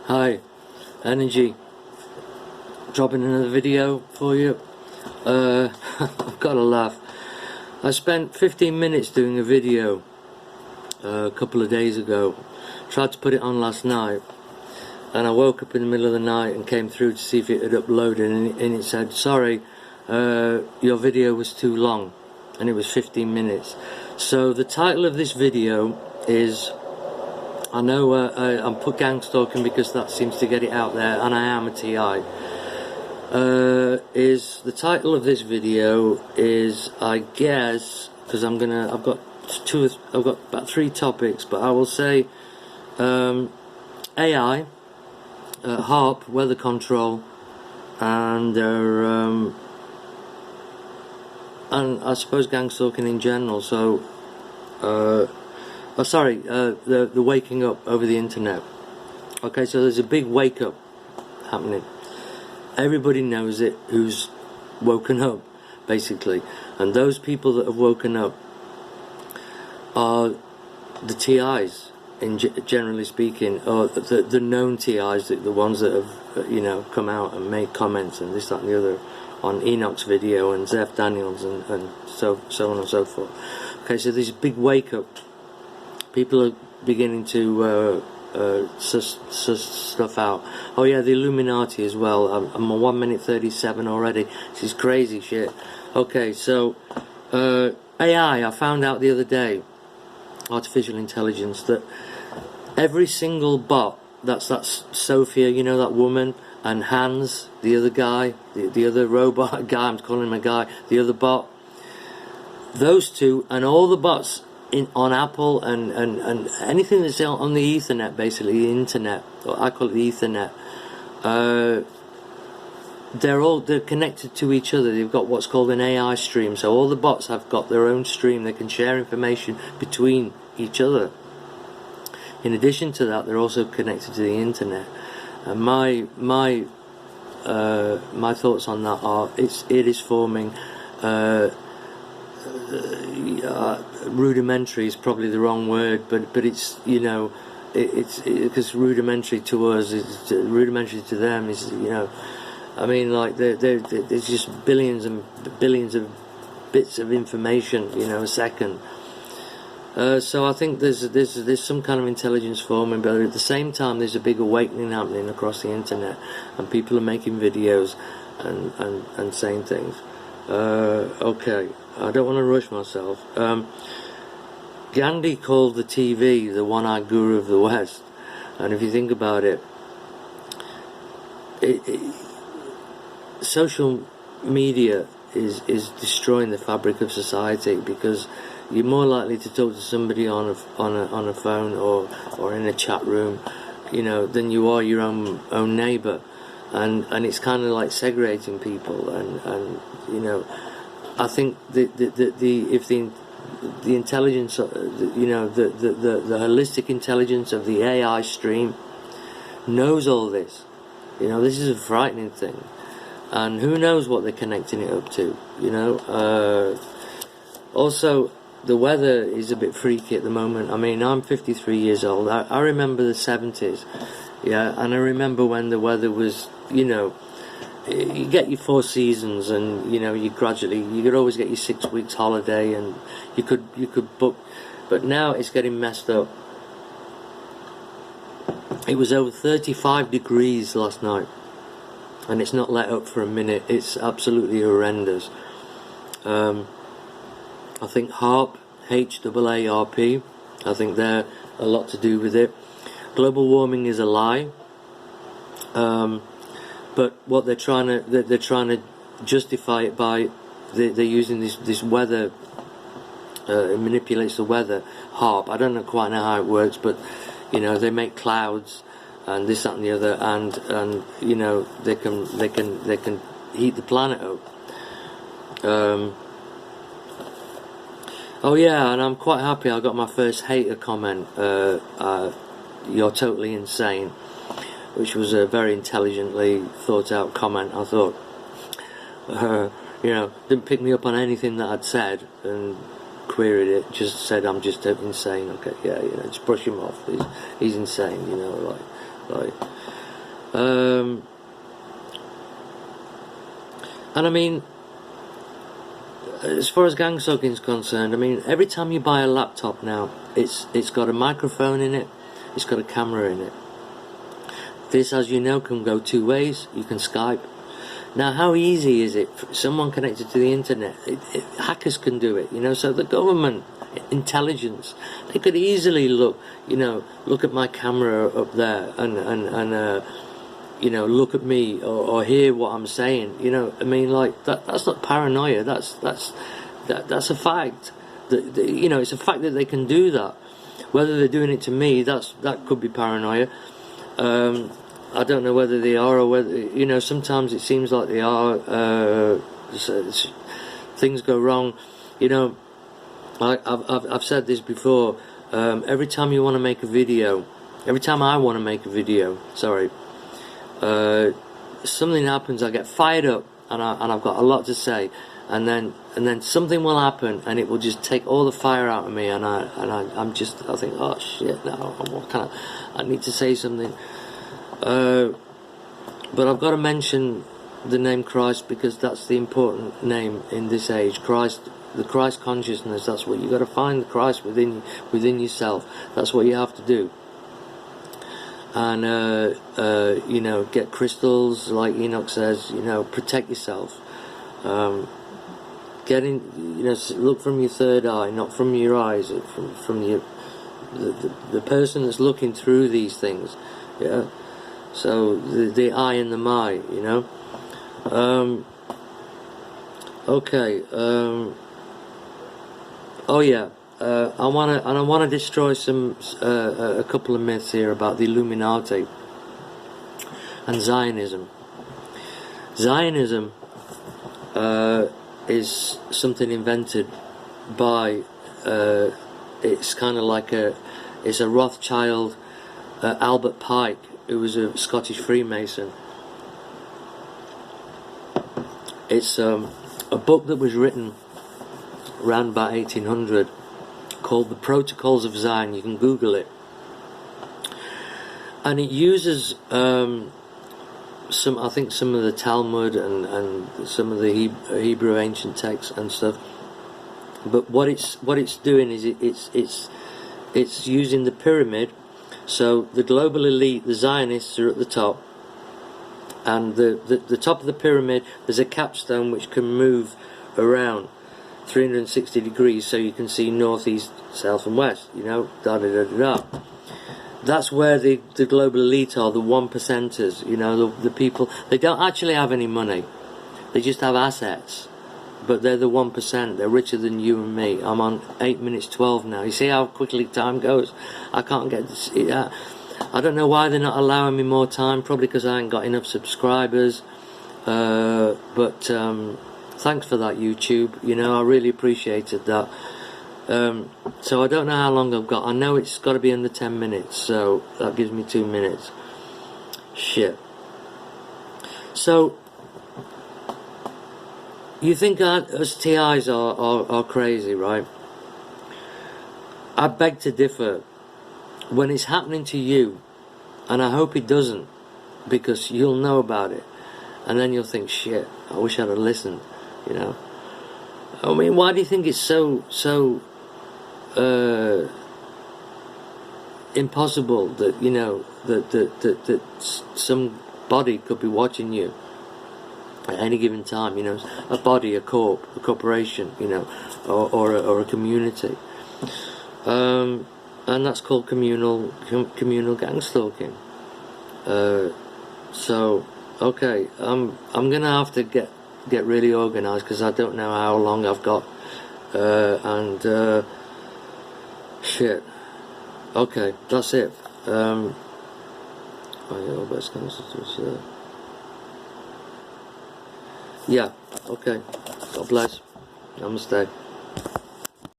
Hi, Energy. Dropping another video for you. I've got to laugh. I spent 15 minutes doing a video a couple of days ago. Tried to put it on last night, and I woke up in the middle of the night and came through to see if it had uploaded, and it said, sorry, your video was too long, and it was 15 minutes. So the title of this video is, I know I'm put Gangstalking because that seems to get it out there, and I am a TI. Is the title of this video is, I guess, because I've got about 3 topics, but I will say AI, HAARP, weather control, and I suppose Gangstalking in general. So, the waking up over the internet. Okay, so there's a big wake up happening. Everybody knows it who's woken up, basically, and those people that have woken up are the TIs, generally speaking, or the known TIs, the ones that have come out and made comments and this, that, and the other on Enoch's video and Zeph Daniels and so on and so forth. Okay, so there's a big wake up. People are beginning to suss stuff out. Oh yeah, the Illuminati as well. I'm on 1 minute 37 already. This is crazy shit. Okay, so AI, I found out the other day, artificial intelligence, that every single bot, that's Sophia, you know, that woman, and Hans, the other guy, the other robot guy, I'm calling him a guy, the other bot, those two, and all the bots on Apple and anything that's on the Ethernet, basically the internet, or I call it the Ethernet, they're connected to each other. They've got what's called an AI stream, so all the bots have got their own stream. They can share information between each other. In addition to that, they're also connected to the internet. And my thoughts on that are, it is forming rudimentary is probably the wrong word, but it's, you know, it's because rudimentary to us is rudimentary to them is, you know, I mean, like there's just billions and billions of bits of information, you know, a second. So I think there's some kind of intelligence forming, but at the same time there's a big awakening happening across the internet, and people are making videos and saying things. Okay, I don't want to rush myself. Gandhi called the TV the one-eyed guru of the West, and if you think about it, social media is destroying the fabric of society, because you're more likely to talk to somebody on a phone or in a chat room, you know, than you are your own neighbour, and it's kind of like segregating people, and you know, I think if the intelligence, you know, the holistic intelligence of the AI stream knows all this, you know, this is a frightening thing, and who knows what they're connecting it up to, you know. Also, the weather is a bit freaky at the moment. I mean, I'm 53 years old. I remember the 70s, yeah, and I remember when the weather was, you know, you get your 4 seasons, and you know, you could always get your 6 weeks holiday, and you could book, but now it's getting messed up. It was over 35 degrees last night, and it's not let up for a minute. It's absolutely horrendous. I think HAARP, HAARP, I think they're a lot to do with it. Global warming is a lie. But what they're trying to justify it by, they're using this weather, it manipulates the weather, HAARP. I don't quite know how it works, but you know, they make clouds and this, that, and the other, and you know, they can heat the planet up. Oh yeah, and I'm quite happy I got my first hater comment, you're totally insane, which was a very intelligently thought out comment. I thought, you know, didn't pick me up on anything that I'd said and queried it, just said I'm just insane. Okay, yeah, you know, just brush him off, he's insane, you know, like, Like, and I mean, as far as Gangstalking is concerned, I mean, every time you buy a laptop now, it's got a microphone in it, it's got a camera in it. This, as you know, can go two ways. You can Skype. Now, how easy is it for someone connected to the internet? Hackers can do it, you know. So the government, intelligence, they could easily look, you know, look at my camera up there and you know, look at me or hear what I'm saying. You know, I mean, like that's not paranoia. That's a fact. You know, it's a fact that they can do that. Whether they're doing it to me, that could be paranoia. I don't know whether they are or whether, you know, sometimes it seems like they are. Things go wrong. You know, I've said this before. Every time you want to make a video, every time I want to make a video, sorry, something happens. I get fired up, and I've got a lot to say, and then something will happen, and it will just take all the fire out of me, and I think, oh shit, now I need to say something. But I've got to mention the name Christ, because that's the important name in this age. Christ, the Christ consciousness. That's what you got to find, the Christ within yourself. That's what you have to do. And you know, get crystals, like Enoch says. You know, protect yourself. You know, look from your third eye, not from your eyes. From your the person that's looking through these things. Yeah. So the I and the my, you know. Okay. Oh yeah. I wanna destroy a couple of myths here about the Illuminati and Zionism. Zionism is something invented by. It's kind of like it's a Rothschild, Albert Pike, who was a Scottish Freemason. It's a book that was written around about 1800 called The Protocols of Zion. You can Google it. And it uses I think some of the Talmud and some of the Hebrew ancient texts and stuff. But what it's doing is it's using the pyramid. So the global elite, the Zionists, are at the top, and the top of the pyramid, there's a capstone which can move around 360 degrees, so you can see north, east, south and west, you know, da-da-da-da-da. That's where the global elite are, the 1%ers, you know, the people. They don't actually have any money, they just have assets. But they're the 1%. They're richer than you and me. I'm on 8 minutes 12 now. You see how quickly time goes? I can't get to see that. I don't know why they're not allowing me more time. Probably because I ain't got enough subscribers. But thanks for that, YouTube. You know, I really appreciated that. So I don't know how long I've got. I know it's got to be under 10 minutes. So that gives me 2 minutes. Shit. So you think us TIs are crazy, right? I beg to differ. When it's happening to you, and I hope it doesn't, because you'll know about it, and then you'll think, shit, I wish I'd have listened, you know. I mean, why do you think it's so impossible that, you know, that somebody could be watching you at any given time, you know, a body, a corporation, you know, or a community, and that's called communal gangstalking. So okay, I'm gonna have to get really organised, because I don't know how long I've got, and shit. Okay, that's it. Yeah, okay. God bless. Namaste.